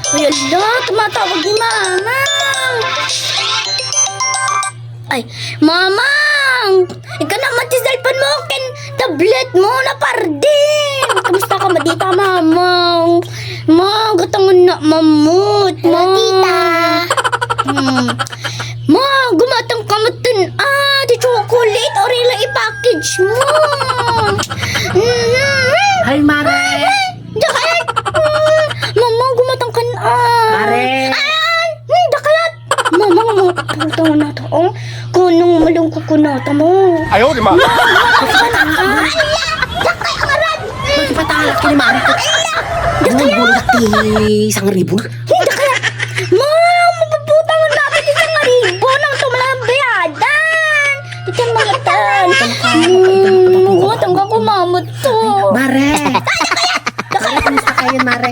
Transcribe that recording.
Uy, ala, tumatawag ni Mamang. Ay, Mamang! Ikaw naman si cellphone mo, ken tablet mo na pardin. Kamusta ka ba dito, Mamang? Ma, gatangon na mamut. Ma, tita. Ma, gumatang kamutin. Di chocolate. Or ilang i-package mo. Hi, Mare. Dakayat. Mama, gumatang ka na. Mare. Dakayat. Mama, mga kapultaw na to. Kunong malungkot ko na to mo. Ayaw, di ma. Dakay ang arat. Magpatalat ka ni Mare. Bulak ti isang ribon. Dakayat. Ma, mapaputang na namin isang aribo nang tumalang bayadan. Ito ang mga tan. Gumatang ka kumamot to. Mare. Kamusta kayo, Mare?